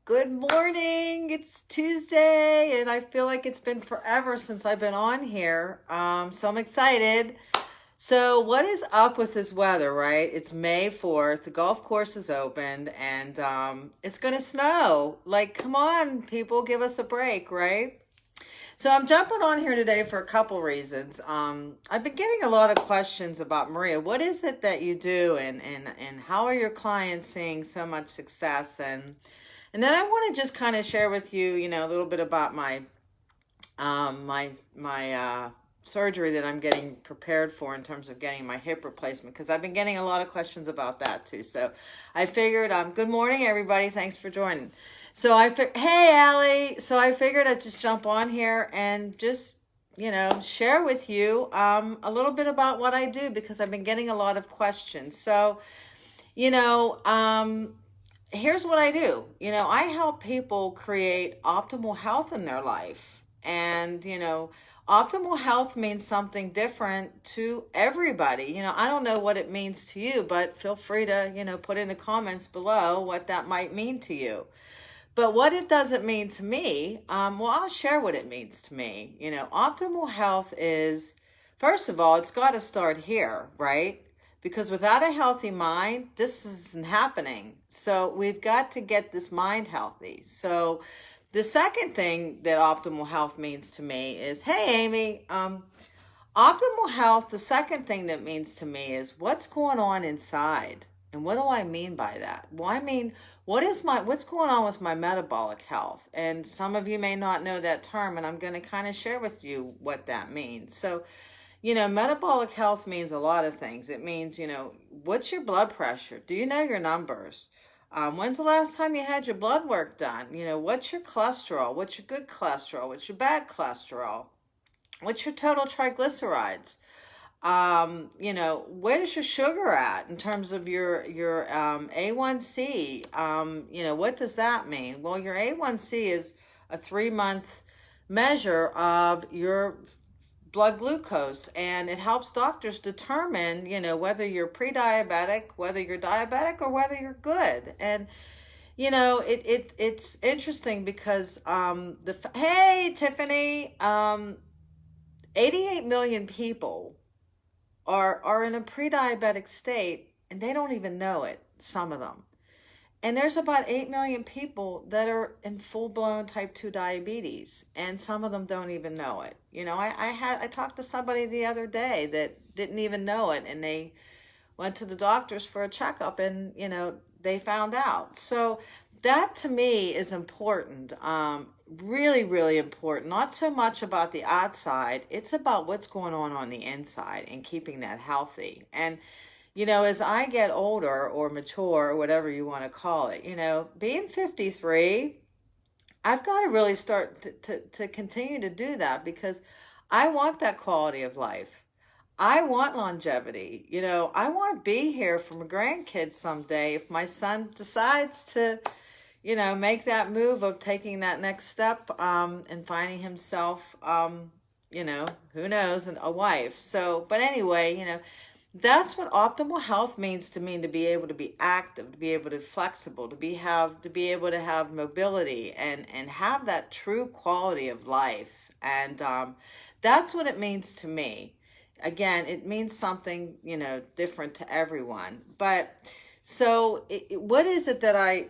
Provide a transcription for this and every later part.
Good morning. It's Tuesday, and I feel like it's been forever since I've been on here. So I'm excited. So, what is up with this weather, right? It's May 4th. The golf course is opened, and it's going to snow. Like, come on, people, give us a break, right? So I'm jumping on here today for a couple reasons. I've been getting a lot of questions about Maria. What is it that you do, and how are your clients seeing so much success? And then I want to just kind of share with you, a little bit about my surgery that I'm getting prepared for in terms of getting my hip replacement, because I've been getting a lot of questions about that too. So I figured, good morning, everybody. Thanks for joining. So hey, Allie. So I figured I'd just jump on here and just, share with you a little bit about what I do, because I've been getting a lot of questions. So, you know, um, here's what I do. I help people create optimal health in their life. And, optimal health means something different to everybody. I don't know what it means to you, but feel free to, put in the comments below what that might mean to you. But what it doesn't mean to me, well, I'll share what it means to me. Optimal health is, first of all, it's got to start here, right? Because without a healthy mind, this isn't happening. So we've got to get this mind healthy. So the second thing that optimal health means to me is, hey, Amy, optimal health, the second thing that means to me is what's going on inside. And what do I mean by that? Well, I mean, what's going on with my metabolic health? And some of you may not know that term, and I'm going to kind of share with you what that means. So, metabolic health means a lot of things. It means, what's your blood pressure? Do you know your numbers? When's the last time you had your blood work done? What's your cholesterol? What's your good cholesterol? What's your bad cholesterol? What's your total triglycerides? Where's your sugar at in terms of your A1C? What does that mean? Well, your A1C is a 3-month measure of your blood glucose, and it helps doctors determine, whether you're pre-diabetic, whether you're diabetic, or whether you're good. And it's interesting because hey, Tiffany, 88 million people are in a pre-diabetic state, and they don't even know it, some of them. And there's about 8 million people that are in full-blown type 2 diabetes, and some of them don't even know it. I talked to somebody the other day that didn't even know it, and they went to the doctors for a checkup, and they found out. So that to me is important, really, really important. Not so much about the outside, it's about what's going on the inside and keeping that healthy. And as I get older or mature, or whatever you want to call it, being 53, I've got to really start to continue to do that, because I want that quality of life. I want longevity. I want to be here for my grandkids someday if my son decides to, make that move of taking that next step, and finding himself, who knows, and a wife. So, but anyway, that's what optimal health means to me, to be able to be active, to be able to be flexible, to be able to have mobility, and have that true quality of life. And that's what it means to me. Again, it means something, different to everyone. But so what is it that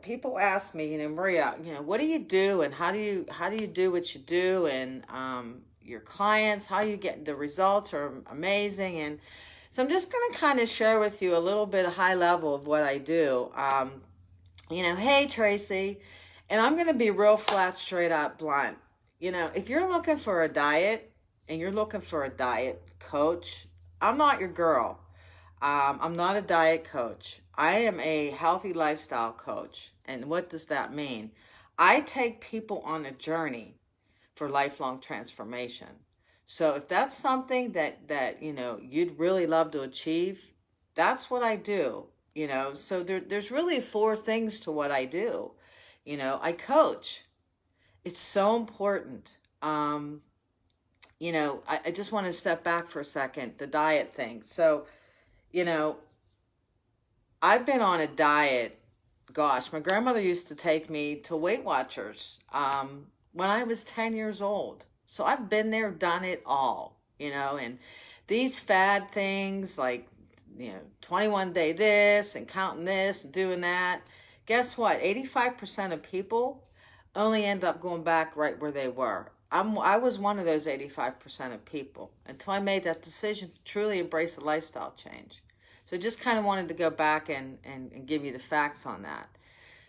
people ask me, Maria, what do you do, and how do you do what you do? And your clients, how you get the results are amazing. And so I'm just going to kind of share with you a little bit high level of what I do. Hey, Tracy, and I'm going to be real flat, straight out, blunt. If you're looking for a diet and you're looking for a diet coach, I'm not your girl. I'm not a diet coach. I am a healthy lifestyle coach. And what does that mean? I take people on a journey for lifelong transformation. So if that's something that you'd really love to achieve, that's what I do. So there's really 4 things to what I do. I coach. It's so important. I just want to step back for a second, the diet thing. So, I've been on a diet gosh, my grandmother used to take me to Weight Watchers when I was 10 years old. So I've been there, done it all, and these fad things like, 21 day this and counting this and doing that. Guess what? 85% of people only end up going back right where they were. I was one of those 85% of people until I made that decision to truly embrace a lifestyle change. So just kind of wanted to go back and give you the facts on that.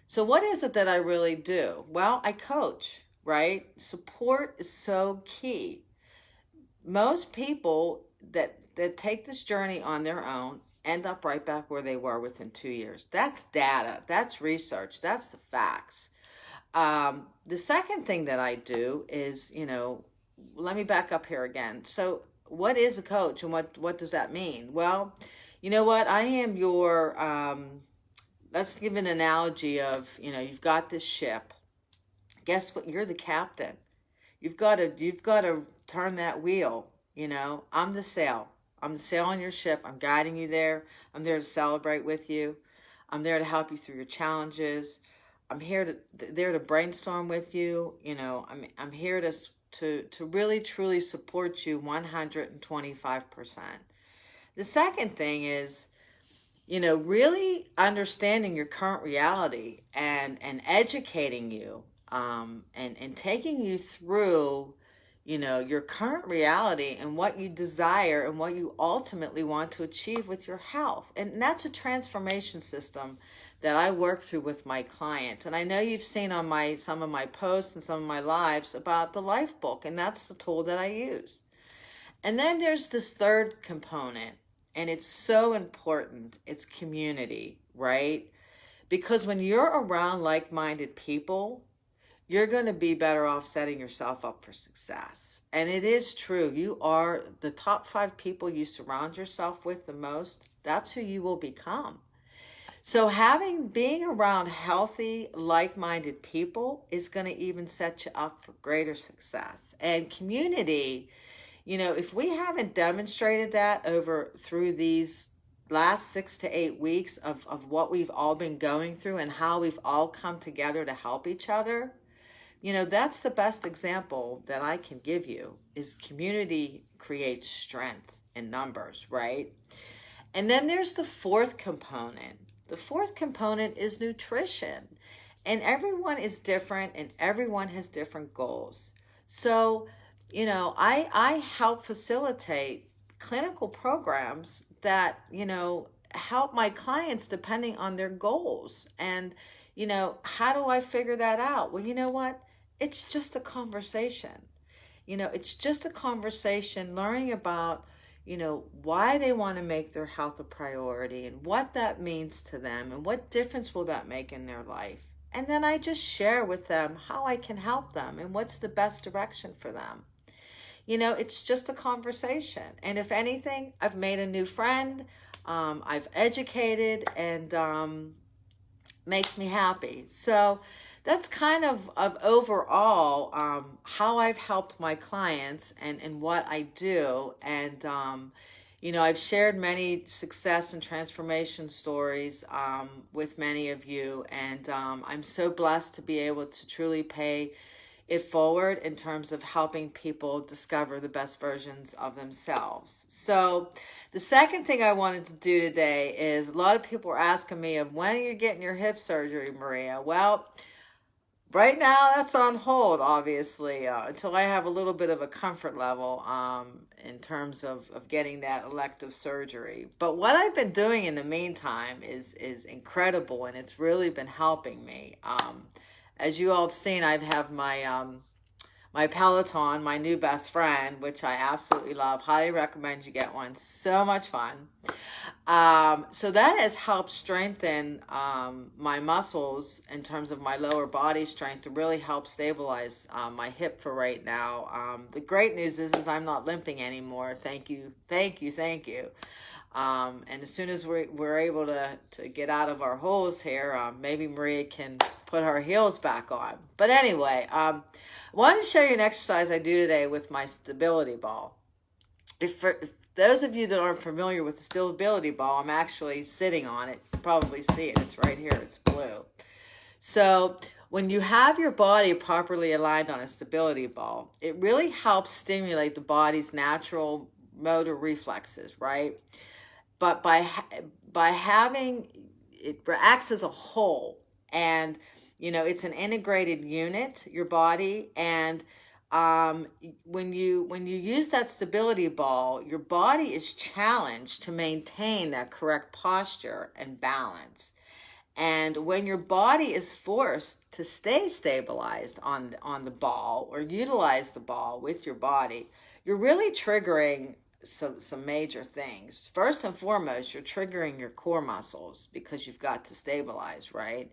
So what is it that I really do? Well, I coach, right? Support is so key. Most people that take this journey on their own end up right back where they were within 2 years. That's data. That's research. That's the facts. The second thing that I do is, let me back up here again. So what is a coach and what does that mean? Well, you know what? I am your, let's give an analogy of, you've got this ship. Guess what? You're the captain. You've got to turn that wheel. I'm the sail. I'm the sail on your ship. I'm guiding you there. I'm there to celebrate with you. I'm there to help you through your challenges. I'm there to brainstorm with you. I'm here to really truly support you 125%. The second thing is, really understanding your current reality and educating you, and taking you through, your current reality and what you desire and what you ultimately want to achieve with your health. And that's a transformation system that I work through with my clients. And I know you've seen on some of my posts and some of my lives about the Life Book, and that's the tool that I use. And then there's this third component, and it's so important. It's community, right? Because when you're around like-minded people, you're going to be better off setting yourself up for success. And it is true. You are the top 5 people you surround yourself with the most. That's who you will become. So being around healthy, like-minded people is going to even set you up for greater success. And community, if we haven't demonstrated that through these last 6 to 8 weeks of what we've all been going through and how we've all come together to help each other, that's the best example that I can give you, is community creates strength in numbers, right? And then there's the fourth component. The fourth component is nutrition. And everyone is different and everyone has different goals. So, I help facilitate clinical programs that, help my clients depending on their goals. And, how do I figure that out? Well, you know what? It's just a conversation. It's just a conversation, learning about, why they want to make their health a priority and what that means to them and what difference will that make in their life. And then I just share with them how I can help them and what's the best direction for them. It's just a conversation. And if anything, I've made a new friend, I've educated, and makes me happy. So that's kind of overall how I've helped my clients and what I do. And, I've shared many success and transformation stories with many of you. And I'm so blessed to be able to truly pay it forward in terms of helping people discover the best versions of themselves. So the second thing I wanted to do today is, a lot of people are asking me of when are you getting your hip surgery, Maria? Well, right now that's on hold, obviously, until I have a little bit of a comfort level in terms of getting that elective surgery. But what I've been doing in the meantime is incredible, and it's really been helping me. As you all have seen, I have my Peloton, my new best friend, which I absolutely love. Highly recommend you get one. So much fun. So that has helped strengthen my muscles in terms of my lower body strength, to really help stabilize my hip for right now. The great news is I'm not limping anymore. Thank you. And as soon as we're able to get out of our holes here, maybe Maria can put her heels back on. But anyway, I wanted to show you an exercise I do today with my stability ball. those of you that aren't familiar with the stability ball, I'm actually sitting on it. You probably see it. It's right here. It's blue. So when you have your body properly aligned on a stability ball, it really helps stimulate the body's natural motor reflexes, right? But by having it acts as a whole, and it's an integrated unit, your body, and when you use that stability ball, your body is challenged to maintain that correct posture and balance. And when your body is forced to stay stabilized on the ball or utilize the ball with your body, you're really triggering some major things. First and foremost, you're triggering your core muscles because you've got to stabilize, right?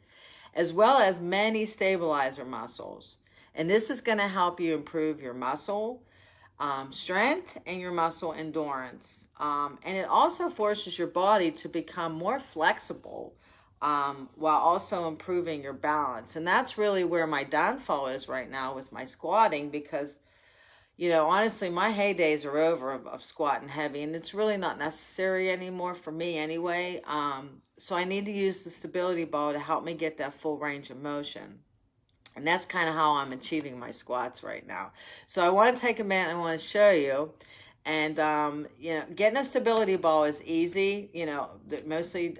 As well as many stabilizer muscles. And this is going to help you improve your muscle strength and your muscle endurance. And it also forces your body to become more flexible while also improving your balance. And that's really where my downfall is right now with my squatting, because honestly, my heydays are over of squatting heavy, and it's really not necessary anymore for me anyway. So I need to use the stability ball to help me get that full range of motion. And that's kind of how I'm achieving my squats right now. So I want to take a minute and I want to show you. And, getting a stability ball is easy. Mostly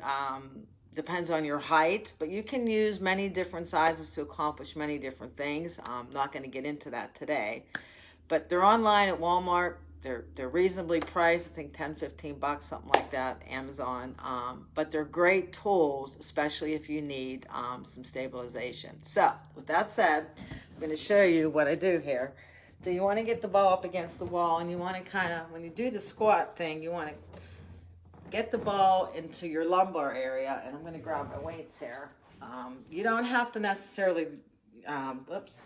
depends on your height, but you can use many different sizes to accomplish many different things. I'm not going to get into that today. But they're online at Walmart. They're reasonably priced. I think $10-15, something like that, Amazon. But they're great tools, especially if you need some stabilization. So with that said, I'm going to show you what I do here. So you want to get the ball up against the wall, and you want to kind of, when you do the squat thing, you want to get the ball into your lumbar area. And I'm going to grab my weights here. You don't have to necessarily, whoops.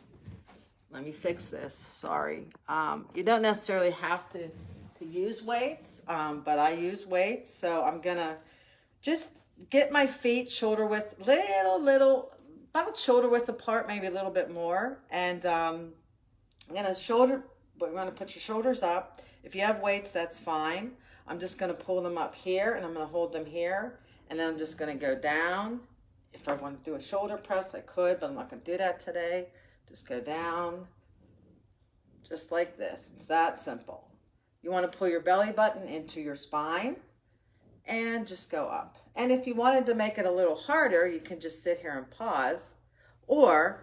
Let me fix this. Sorry. You don't necessarily have to use weights, but I use weights. So I'm going to just get my feet shoulder width, about shoulder width apart, maybe a little bit more. And I'm going to put your shoulders up. If you have weights, that's fine. I'm just going to pull them up here, and I'm going to hold them here. And then I'm just going to go down. If I want to do a shoulder press, I could, but I'm not going to do that today. Just go down, just like this. It's that simple. You want to pull your belly button into your spine and just go up. And if you wanted to make it a little harder, you can just sit here and pause, or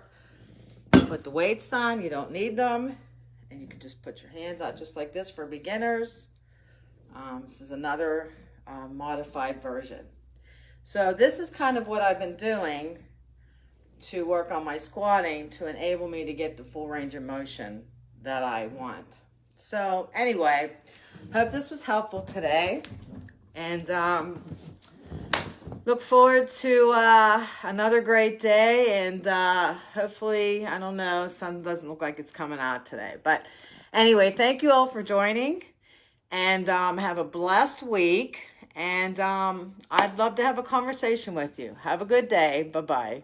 put the weights on. You don't need them. And you can just put your hands out just like this for beginners. This is another modified version. So this is kind of what I've been doing to work on my squatting to enable me to get the full range of motion that I want. So anyway, hope this was helpful today, and look forward to another great day. And hopefully, I don't know, sun doesn't look like it's coming out today, but anyway, thank you all for joining, and have a blessed week. And I'd love to have a conversation with you. Have a good day. Bye-bye.